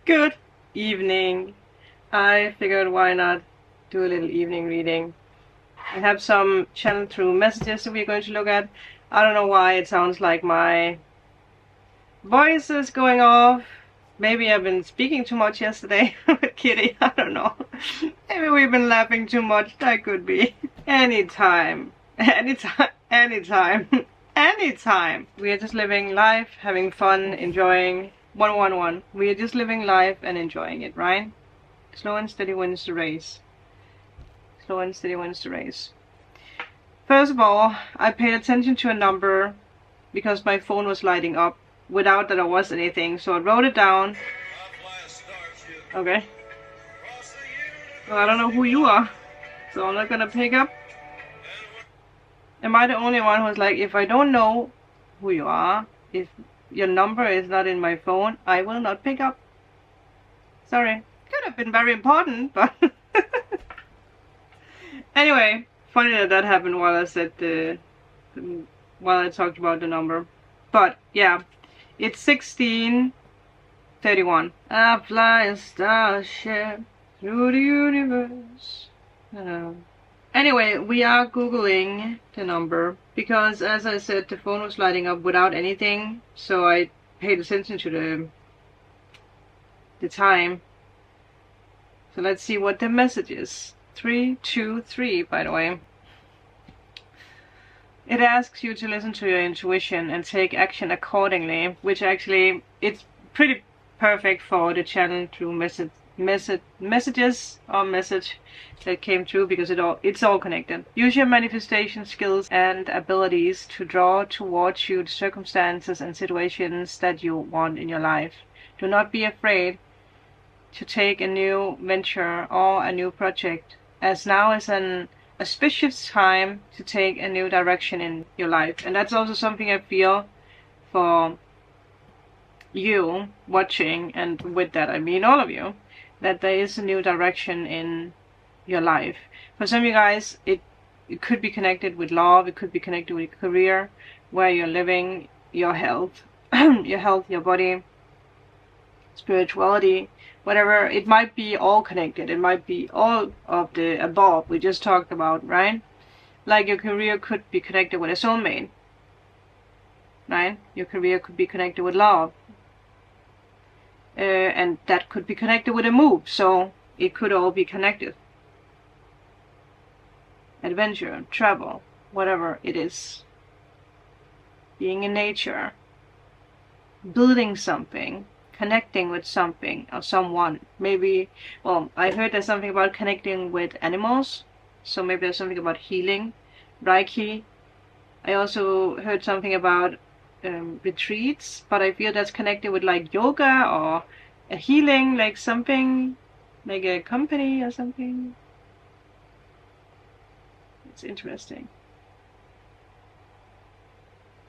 Good evening. I figured why not do a little evening reading. I have some channel through messages that we're going to look at. I don't know why it sounds like my voice is going off. Maybe I've been speaking too much yesterday with Kitty. I don't know. Maybe we've been laughing too much. That could be. Anytime. Anytime. Anytime. Anytime. We are just living life, having fun, enjoying. 111. We are just living life and enjoying it, right? Slow and steady wins the race. Slow and steady wins the race. First of all, I paid attention to a number because my phone was lighting up without that there was anything, so I wrote it down. Okay. Well, I don't know who you are, so I'm not gonna pick up. Am I the only one who's like, if I don't know who you are, if your number is not in my phone, I will not pick up. Sorry. Could have been very important, but anyway, funny that happened while I said while I talked about the number. But yeah, it's 1631. I fly a starship through the universe. Anyway, we are Googling the number because, as I said, the phone was lighting up without anything, so I paid attention to the time. So let's see what the message is. 323, by the way. It asks you to listen to your intuition and take action accordingly, which actually, it's pretty perfect for the channel through messages or message that came through, because it's all connected. Use your manifestation skills and abilities to draw towards you the circumstances and situations that you want in your life. Do not be afraid to take a new venture or a new project, as now is an auspicious time to take a new direction in your life. And that's also something I feel for you watching, and with that I mean all of you, that there is a new direction in your life. For some of you guys, it could be connected with love, it could be connected with your career, where you're living, your health, your body, spirituality, whatever. It might be all connected. It might be all of the above we just talked about, right? Like your career could be connected with a soulmate, right? Your career could be connected with love. And that could be connected with a move, so it could all be connected. Adventure, travel, whatever it is. Being in nature, building something, connecting with something or someone. Maybe, well, I heard there's something about connecting with animals, so maybe there's something about healing, Reiki. I also heard something about retreats, but I feel that's connected with like yoga or a healing, like something like a company or something. It's interesting.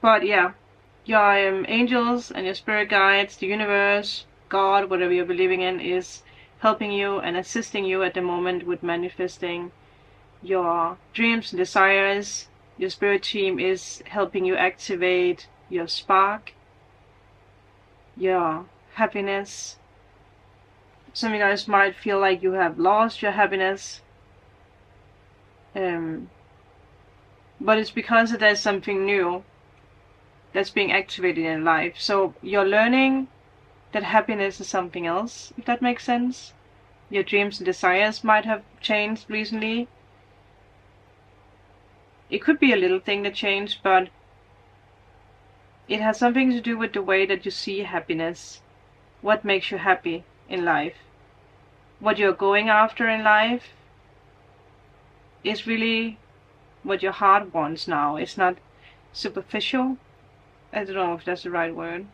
But yeah, your angels and your spirit guides, the universe, God, whatever you're believing in, is helping you and assisting you at the moment with manifesting your dreams and desires. Your spirit team is helping you activate your spark, your happiness. Some of you guys might feel like you have lost your happiness, but it's because there's something new that's being activated in life. So you're learning that happiness is something else, if that makes sense. Your dreams and desires might have changed recently. It could be a little thing that changed, but it has something to do with the way that you see happiness. What makes you happy in life? What you're going after in life is really what your heart wants now. It's not superficial. I don't know if that's the right word.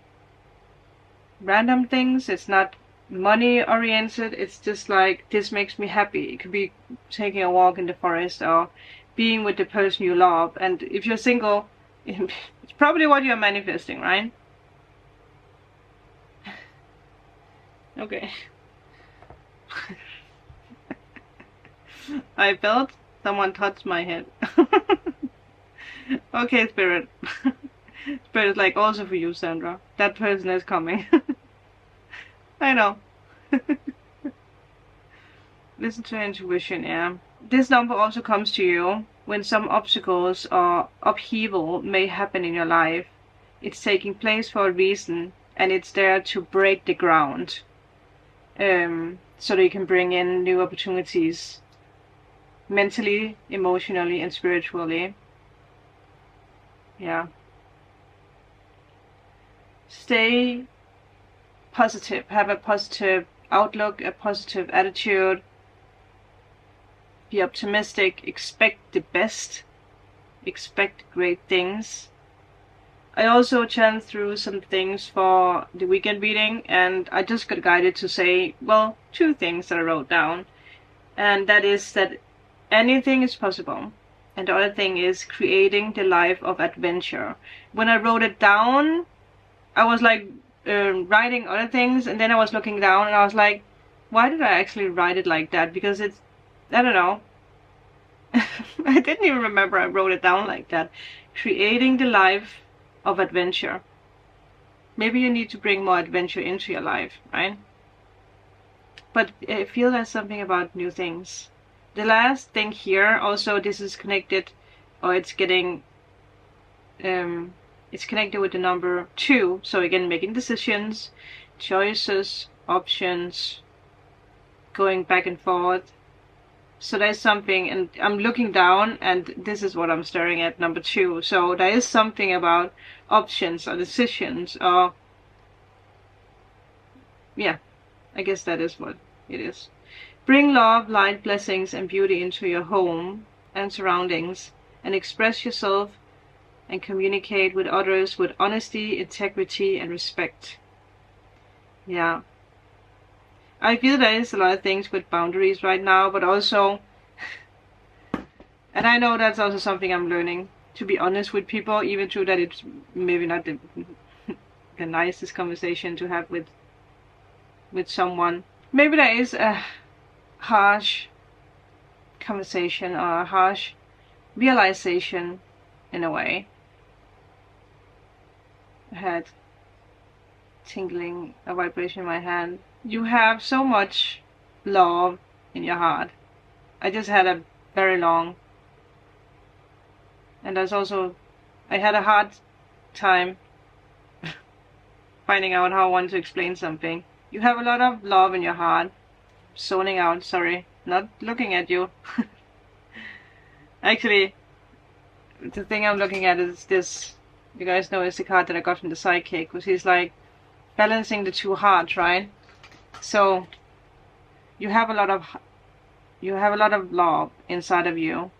Random things. It's not money oriented. It's just like, this makes me happy. It could be taking a walk in the forest or being with the person you love. And if you're single, it's probably what you're manifesting, right? Okay. I felt someone touched my head. Okay, Spirit. Spirit is like, also for you, Sandra. That person is coming. I know. Listen to your intuition, yeah. This number also comes to you when some obstacles or upheaval may happen in your life. It's taking place for a reason, and it's there to break the ground, so that you can bring in new opportunities, mentally, emotionally, and spiritually. Yeah. Stay positive. Have a positive outlook, a positive attitude. Be optimistic. Expect the best. Expect great things. I also channeled through some things for the weekend reading, and I just got guided to say, well, 2 things that I wrote down. And that is that anything is possible. And the other thing is creating the life of adventure. When I wrote it down, I was like writing other things, and then I was looking down and I was like, why did I actually write it like that? Because it's, I don't know. I didn't even remember I wrote it down like that. Creating the life of adventure. Maybe you need to bring more adventure into your life, right? But I feel there's something about new things. The last thing here, also this is connected, or it's getting, it's connected with the number 2. So again, making decisions, choices, options, going back and forth. So there's something, and I'm looking down, and this is what I'm staring at, number 2. So there is something about options or decisions, or yeah, I guess that is what it is. Bring love, light, blessings, and beauty into your home and surroundings, and express yourself and communicate with others with honesty, integrity, and respect. Yeah. I feel there is a lot of things with boundaries right now, but also, and I know that's also something I'm learning, to be honest with people, even though that it's maybe not the nicest conversation to have with someone. Maybe there is a harsh conversation or a harsh realization in a way. I had tingling, a vibration in my hand. You have so much love in your heart. I just had a very long, and there's also, I had a hard time finding out how I want to explain something. You have a lot of love in your heart. Zoning out, sorry, not looking at you. Actually, the thing I'm looking at is this. You guys know it's the card that I got from the Psychic, because he's like balancing the 2 hearts, right? So you have a lot of love inside of you.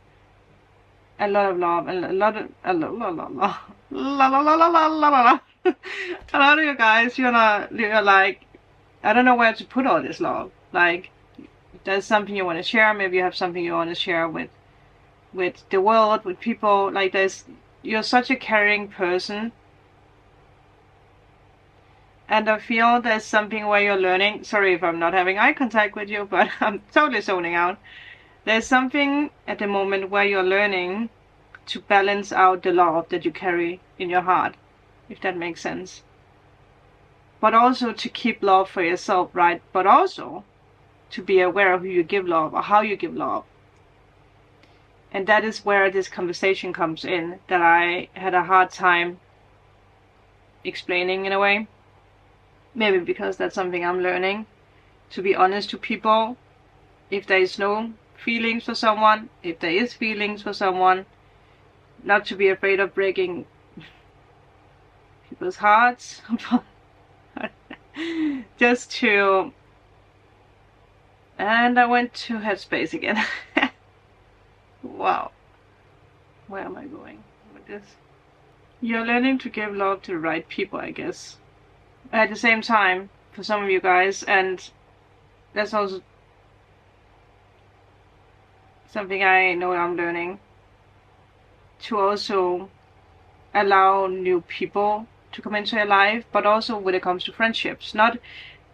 A lot of love, and a lot of a lot of you guys, you're like, I don't know where to put all this love. Like, there's something you want to share. Maybe you have something you want to share with the world, with people. Like, you're such a caring person. And I feel there's something where you're learning. Sorry if I'm not having eye contact with you, but I'm totally zoning out. There's something at the moment where you're learning to balance out the love that you carry in your heart, if that makes sense. But also to keep love for yourself, right? But also to be aware of who you give love or how you give love. And that is where this conversation comes in, that I had a hard time explaining in a way. Maybe because that's something I'm learning. To be honest to people, if there is no feelings for someone, if there is feelings for someone, not to be afraid of breaking people's hearts. Just to... And I went to Headspace again. Wow. Where am I going with this? You're learning to give love to the right people, I guess. At the same time, for some of you guys, and that's also something I know I'm learning, to also allow new people to come into your life, but also when it comes to friendships. Not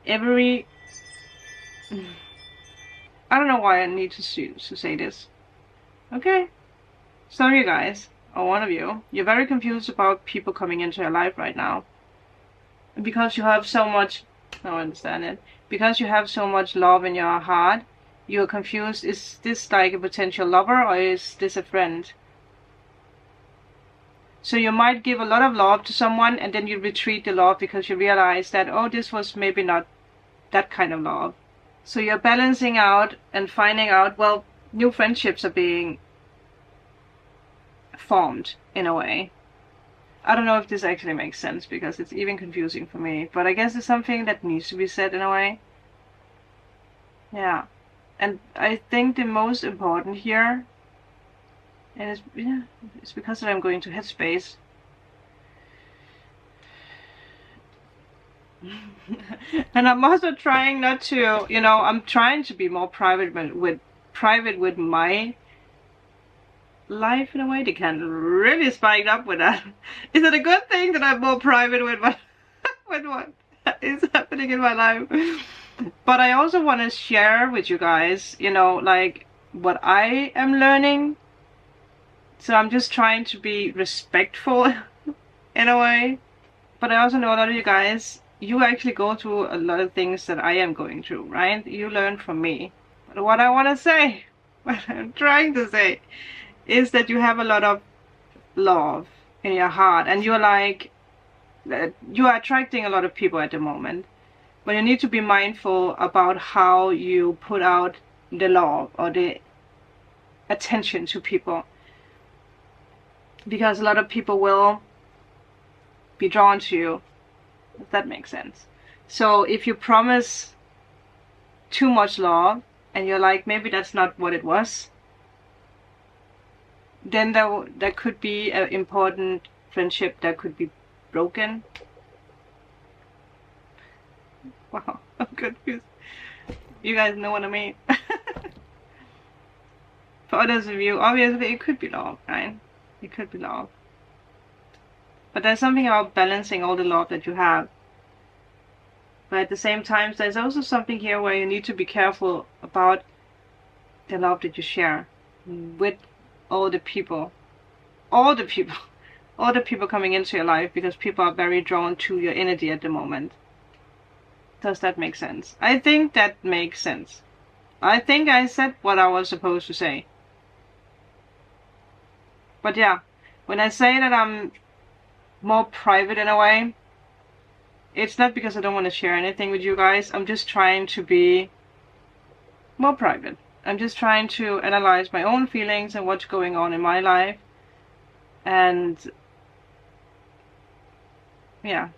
every... I don't know why I need to say this. Okay? Some of you guys, or one of you, you're very confused about people coming into your life right now. Because you have so much I understand it. Because you have so much love in your heart, you're confused. Is this like a potential lover or is this a friend? So you might give a lot of love to someone and then you retreat the love because you realize that, oh, this was maybe not that kind of love. So you're balancing out and finding out, well, new friendships are being formed in a way. I don't know if this actually makes sense because it's even confusing for me, but I guess it's something that needs to be said in a way. Yeah. And I think the most important here, and it's because I'm going to headspace. And I'm also trying not to, I'm trying to be more private with my life in a way. They can really spike up with that. Is it a good thing that I'm more private with what is happening in my life? But I also want to share with you guys, like what I am learning. So I'm just trying to be respectful in a way. But I also know a lot of you guys, you actually go through a lot of things that I am going through, right? You learn from me. But what I want to say, what I'm trying to say, is that you have a lot of love in your heart. And you're like, you are attracting a lot of people at the moment. But you need to be mindful about how you put out the love or the attention to people. Because a lot of people will be drawn to you, if that makes sense. So if you promise too much love and you're like, maybe that's not what it was, then there could be an important friendship that could be broken. Wow, I'm confused. You guys know what I mean. For others of you, obviously it could be love, right? It could be love. But there's something about balancing all the love that you have. But at the same time, there's also something here where you need to be careful about the love that you share with all the people coming into your life, because people are very drawn to your energy at the moment. Does that make sense? I think that makes sense. I think I said what I was supposed to say. But yeah, when I say that I'm more private in a way, it's not because I don't want to share anything with you guys. I'm just trying to be more private. I'm just trying to analyze my own feelings and what's going on in my life. And yeah,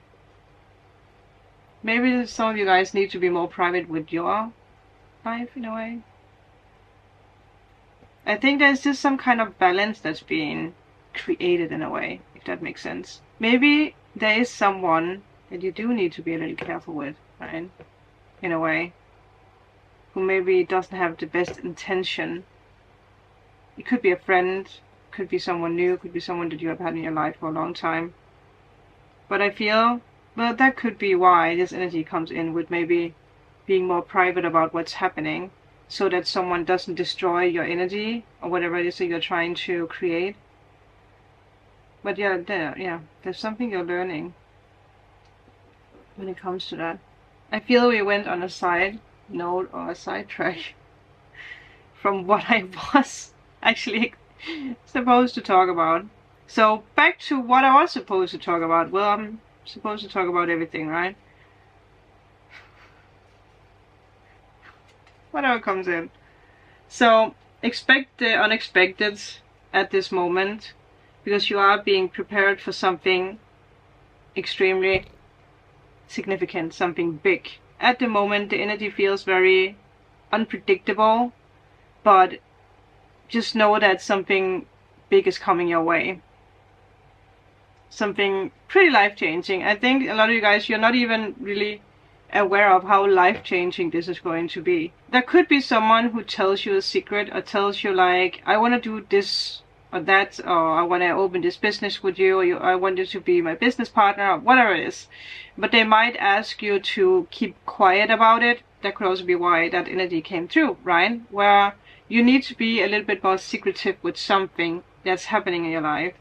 maybe some of you guys need to be more private with your life in a way. I think there's just some kind of balance that's being created in a way, if that makes sense. Maybe there is someone that you do need to be a little careful with, right? In a way. Who maybe doesn't have the best intention. It could be a friend, could be someone new, could be someone that you have had in your life for a long time. But I feel, well, that could be why this energy comes in with maybe being more private about what's happening, so that someone doesn't destroy your energy or whatever it is that you're trying to create. But yeah, there's something you're learning when it comes to that. I feel we went on a side note or a sidetrack from what I was actually supposed to talk about. So back to what I was supposed to talk about. Well, I'm supposed to talk about everything, right? Whatever comes in. So expect the unexpected at this moment, because you are being prepared for something extremely significant, something big. At the moment, the energy feels very unpredictable, but just know that something big is coming your way. Something pretty life-changing. I think a lot of you guys, you're not even really aware of how life-changing this is going to be. There could be someone who tells you a secret, or tells you like, I want to do this or that, or I want to open this business with you, or I want you to be my business partner, or whatever it is. But they might ask you to keep quiet about it. That could also be why that energy came through, right? Where you need to be a little bit more secretive with something that's happening in your life.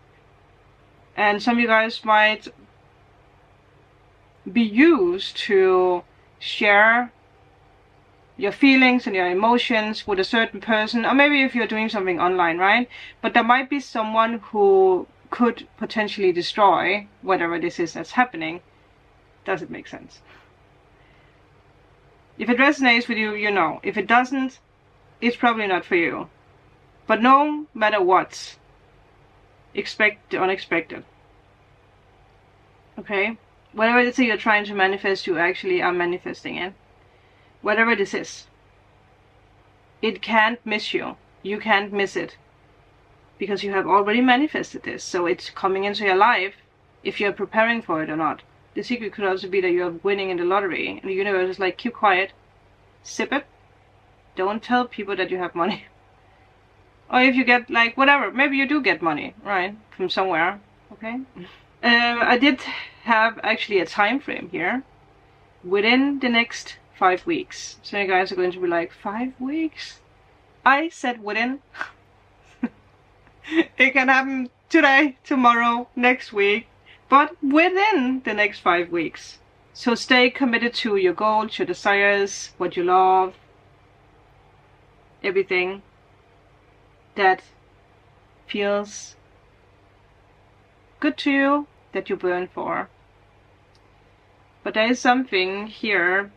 And some of you guys might be used to share your feelings and your emotions with a certain person, or maybe if you're doing something online, right? But there might be someone who could potentially destroy whatever this is that's happening. Does it make sense? If it resonates with you, you know. If it doesn't, it's probably not for you. But no matter what, expect the unexpected. Okay? Whatever it is that you're trying to manifest, you actually are manifesting it. Whatever this is, it can't miss you. You can't miss it, because you have already manifested this. So it's coming into your life if you're preparing for it or not. The secret could also be that you're winning in the lottery and the universe is like, keep quiet, sip it, don't tell people that you have money. Or if you get like whatever, maybe you do get money, right, from somewhere. Okay. I did have actually a time frame here within the next 5 weeks. So you guys are going to be like, 5 weeks? I said within. It can happen today, tomorrow, next week, but within the next 5 weeks. So stay committed to your goals, your desires, what you love, everything that feels good to you, that you burn for. But there is something here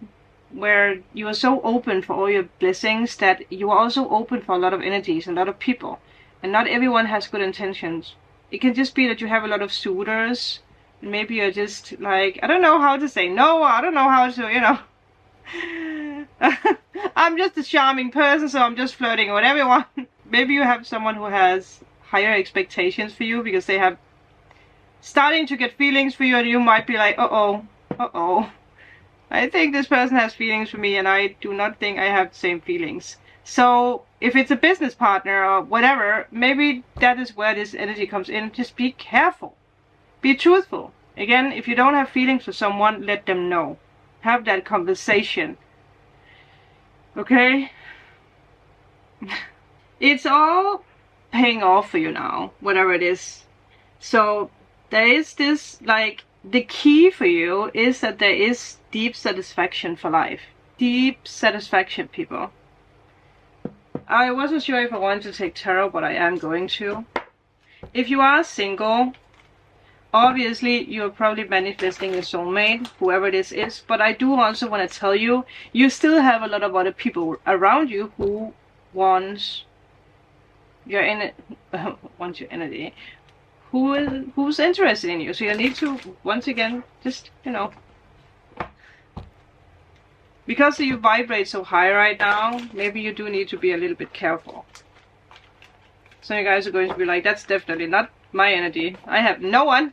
where you are so open for all your blessings that you are also open for a lot of energies and a lot of people. And not everyone has good intentions. It can just be that you have a lot of suitors. Maybe you're just like, I don't know how to say no. I don't know how to, you know. I'm just a charming person, so I'm just flirting with everyone. Maybe you have someone who has higher expectations for you because they have starting to get feelings for you, and you might be like, uh-oh. I think this person has feelings for me and I do not think I have the same feelings. So if it's a business partner or whatever, maybe that is where this energy comes in. Just be careful. Be truthful. Again, if you don't have feelings for someone, let them know. Have that conversation. Okay? It's all paying off for you now, whatever it is. So there is this, like, the key for you is that there is deep satisfaction for life. Deep satisfaction, people. I wasn't sure if I wanted to take tarot, but I am going to. If you are single, obviously you're probably manifesting a soulmate, whoever this is. But I do also want to tell you, you still have a lot of other people around you who want your energy. Who's interested in you. So you need to, once again, just, you know, because you vibrate so high right now, maybe you do need to be a little bit careful. So you guys are going to be like, that's definitely not my energy. I have no one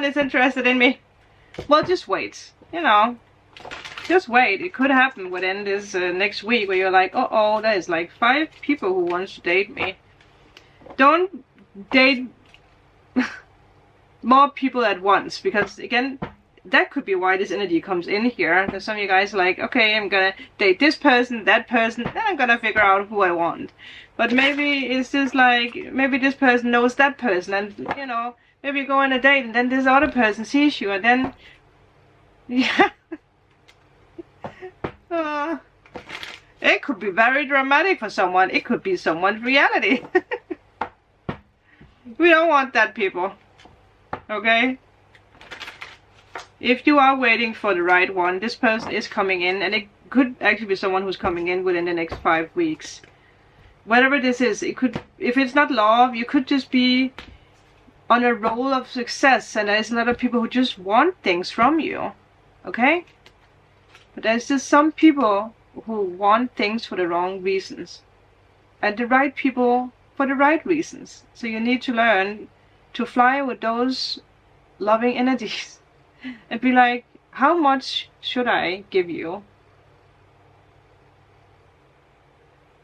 is interested in me. Well, just wait, you know, just wait. It could happen within this next week where you're like, oh, there's like 5 people who want to date me. Don't date more people at once, because again, that could be why this energy comes in here. There's some of you guys like, okay, I'm gonna date this person, that person, then I'm gonna figure out who I want. But maybe it's just like, maybe this person knows that person, and you know, maybe you go on a date and then this other person sees you, and then yeah. It could be very dramatic for someone. It could be someone's reality. We don't want that, people. Okay? If you are waiting for the right one, this person is coming in, and it could actually be someone who's coming in within the next 5 weeks. Whatever this is, it could, if it's not love, you could just be on a roll of success, and there's a lot of people who just want things from you. Okay? But there's just some people who want things for the wrong reasons, and the right people for the right reasons. So you need to learn to fly with those loving energies and be like, how much should I give you?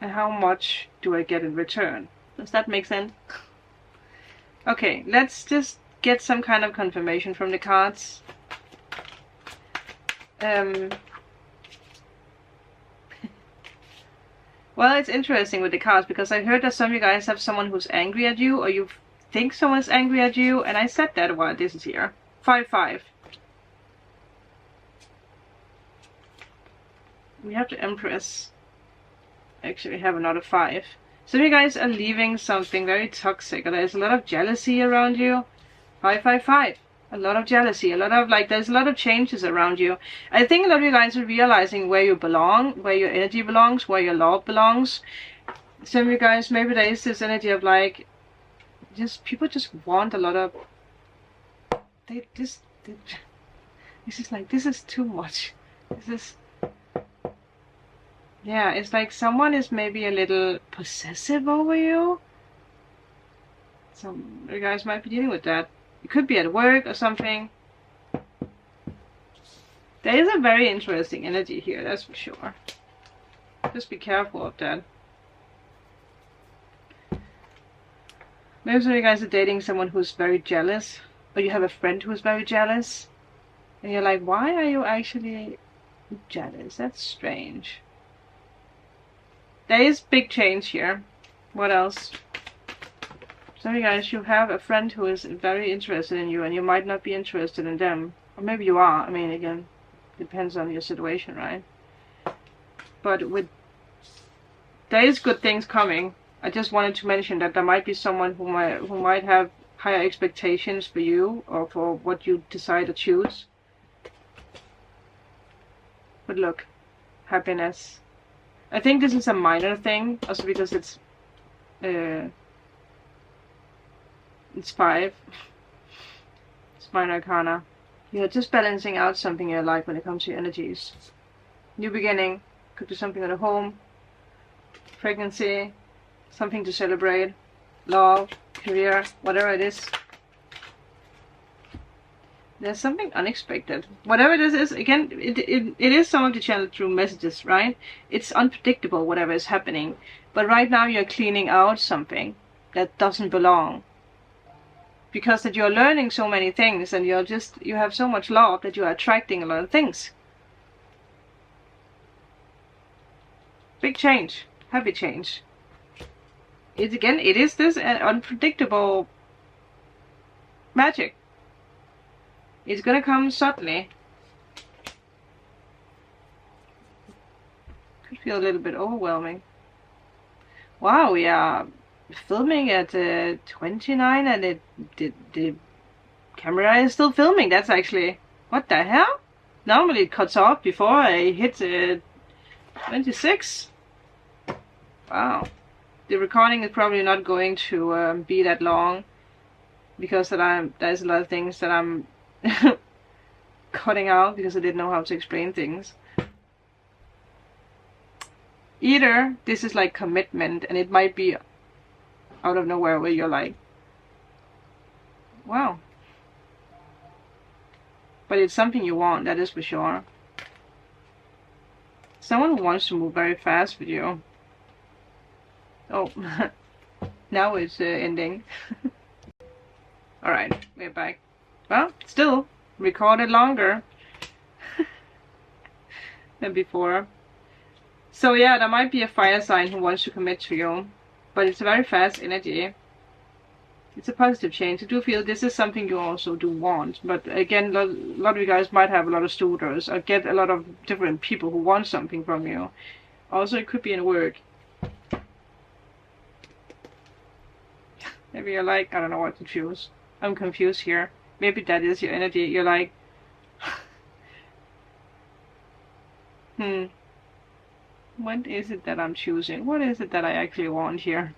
And how much do I get in return? Does that make sense? Okay, let's just get some kind of confirmation from the cards. Well, it's interesting with the cards, because I heard that some of you guys have someone who's angry at you, or you think someone's angry at you, and I said that while this is here. 5-5. We have the Empress. Actually, we have another 5. So you guys are leaving something very toxic. There's a lot of jealousy around you. 555. A lot of jealousy. A lot of there's a lot of changes around you. I think a lot of you guys are realizing where you belong, where your energy belongs, where your love belongs. Some of you guys, maybe there is this energy of people just want a lot of. This is this is too much. This is. Yeah, it's like someone is maybe a little possessive over you. Some of you guys might be dealing with that. It could be at work or something. There is a very interesting energy here, that's for sure. Just be careful of that. Maybe some of you guys are dating someone who's very jealous. Or you have a friend who's very jealous. And you're like, why are you actually jealous? That's strange. There is big change here. What else? Some of you guys, you have a friend who is very interested in you and you might not be interested in them. Or maybe you are. I mean, again, depends on your situation, right? But there is good things coming. I just wanted to mention that there might be someone who might have higher expectations for you or for what you decide to choose. But look, happiness. I think this is a minor thing, also because it's 5. It's minor arcana. You're just balancing out something in your life when it comes to your energies. New beginning, could be something at a home, pregnancy, something to celebrate, love, career, whatever it is. There's something unexpected. Whatever this is, again, it is some of the channel through messages, right? It's unpredictable, whatever is happening. But right now you're cleaning out something that doesn't belong. Because that you're learning so many things and you have so much love that you are attracting a lot of things. Big change. Happy change. It is this unpredictable magic. It's gonna come suddenly. Could feel a little bit overwhelming. Wow, we are filming at 29 and the camera is still filming. That's actually, what the hell? Normally it cuts off before I hit 26. Wow. The recording is probably not going to be that long because there's a lot of things that I'm cutting out because I didn't know how to explain things. Either this is like commitment and it might be out of nowhere where you're like, wow. But it's something you want, that is for sure. Someone who wants to move very fast with you. Oh, now it's ending. Alright, we're back. Well, still recorded longer than before. So yeah, there might be a fire sign who wants to commit to you, but it's a very fast energy. It's a positive change. I do feel this is something you also do want, but again, a lot of you guys might have a lot of suitors or get a lot of different people who want something from you. Also, it could be in work. Maybe you're like, I don't know what to choose. I'm confused here. Maybe that is your energy. You're like, what is it that I'm choosing? What is it that I actually want here?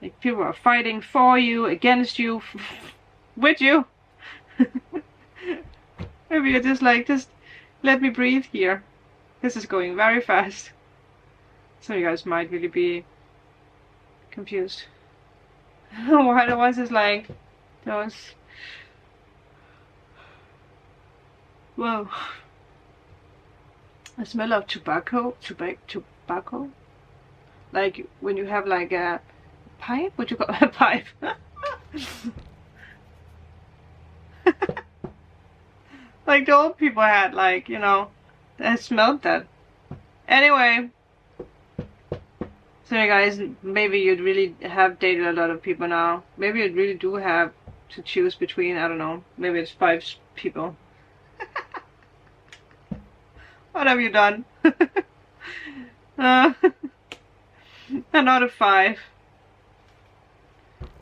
Like, people are fighting for you, against you, with you. Maybe you're just like, just let me breathe here. This is going very fast. Some of you guys might really be confused. Why the ones is like those. Whoa. A smell of tobacco. Like when you have like a pipe. What you call a pipe? Like the old people had, like, you know, they smelled that. Anyway. So you guys, maybe you'd really have dated a lot of people now. Maybe you really do have to choose between, I don't know, maybe it's 5 people. What have you done? uh, another 5.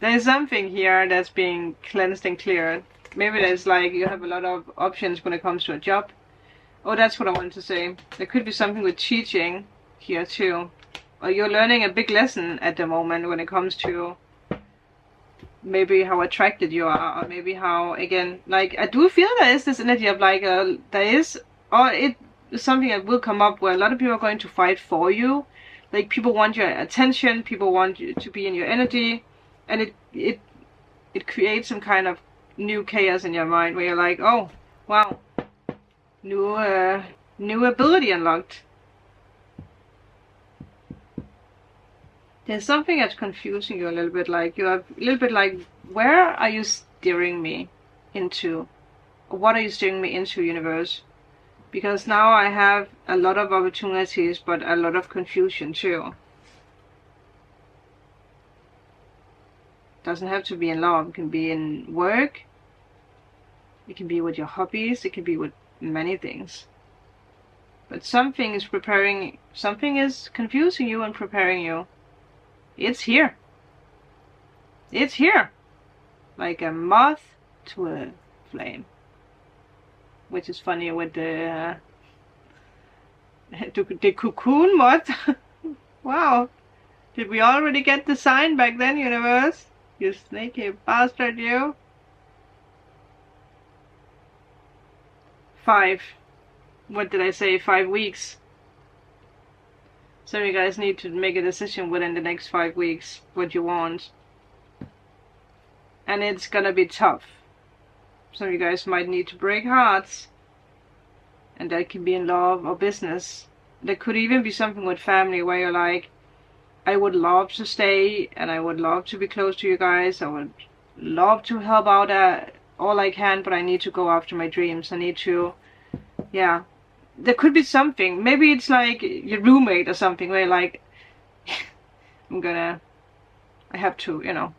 There is something here that's being cleansed and cleared. Maybe there's like you have a lot of options when it comes to a job. Oh, that's what I wanted to say. There could be something with teaching here too. Or you're learning a big lesson at the moment when it comes to maybe how attracted you are, or maybe how, again, like, I do feel there is this energy of like, there is, or it is something that will come up where a lot of people are going to fight for you. Like, people want your attention, people want you to be in your energy, and it creates some kind of new chaos in your mind where you're like, oh, wow, new ability unlocked. There's something that's confusing you a little bit, like you're a little bit like, where are you steering me into? What are you steering me into, universe? Because now I have a lot of opportunities, but a lot of confusion too. Doesn't have to be in love, it can be in work, it can be with your hobbies, it can be with many things. But something is preparing, something is confusing you and preparing you. It's here. It's here. Like a moth to a flame. Which is funny with the cocoon moth. Wow. Did we already get the sign back then, universe? You sneaky bastard, you. 5. What did I say? 5 weeks. So you guys need to make a decision within the next 5 weeks what you want. And it's gonna be tough. Some of you guys might need to break hearts. And that can be in love or business. There could even be something with family where you're like, I would love to stay and I would love to be close to you guys. I would love to help out all I can, but I need to go after my dreams. I need to, yeah. There could be something. Maybe it's like your roommate or something where you're like, I have to, you know.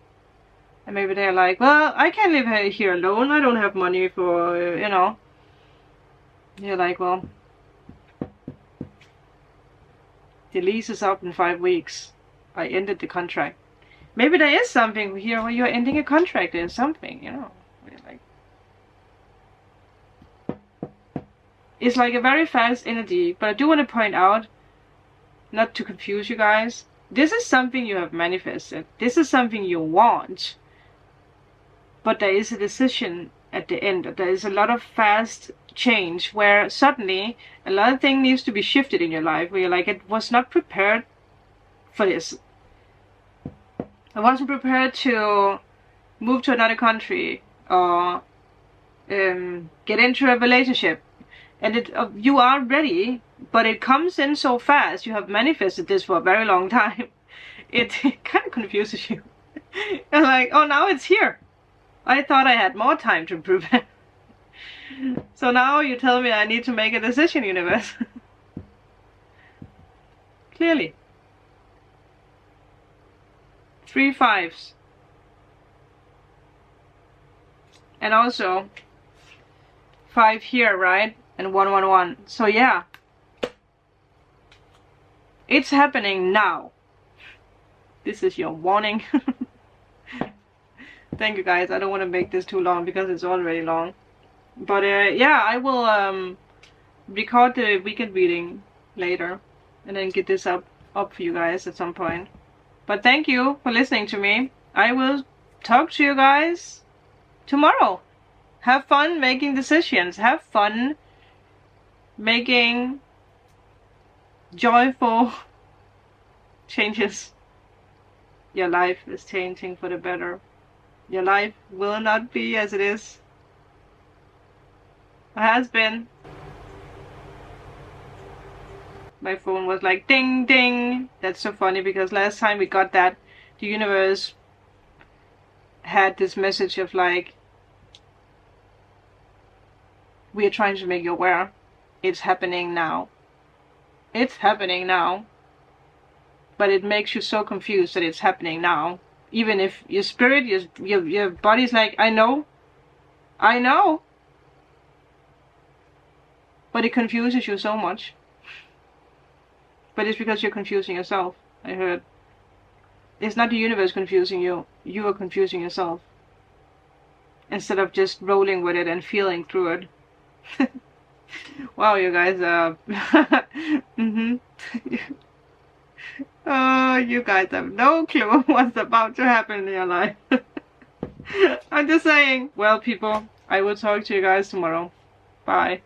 And maybe they're like, well, I can't live here alone. I don't have money for, you know. You're like, well, the lease is up in 5 weeks. I ended the contract. Maybe there is something here where you're ending a contract in something, you know. You're like, it's like a very fast energy, but I do want to point out, not to confuse you guys, this is something you have manifested. This is something you want. But there is a decision at the end. There is a lot of fast change where suddenly a lot of things needs to be shifted in your life where you're like, it was not prepared for this. I wasn't prepared to move to another country or get into a relationship. And you are ready, but it comes in so fast. You have manifested this for a very long time. It kind of confuses you. You're like, oh, now it's here. I thought I had more time to prepare. So now you tell me I need to make a decision, universe. Clearly. 3 5s. And also 5 here, right? And 1 1 1. So yeah. It's happening now. This is your warning. Thank you guys. I don't want to make this too long because it's already long. But yeah, I will record the weekend reading later and then get this up for you guys at some point. But thank you for listening to me. I will talk to you guys tomorrow. Have fun making decisions. Have fun making joyful changes. Your life is changing for the better. Your life will not be as it is. It has been. My phone was like ding ding. That's so funny because last time we got that, the universe had this message of like, we are trying to make you aware. It's happening now. It's happening now. But it makes you so confused that it's happening now. Even if your spirit, your body's like, I know. But it confuses you so much. But it's because you're confusing yourself, I heard. It's not the universe confusing you. You are confusing yourself. Instead of just rolling with it and feeling through it. Wow, you guys Oh, you guys have no clue what's about to happen in your life. I'm just saying. Well, people, I will talk to you guys tomorrow. Bye.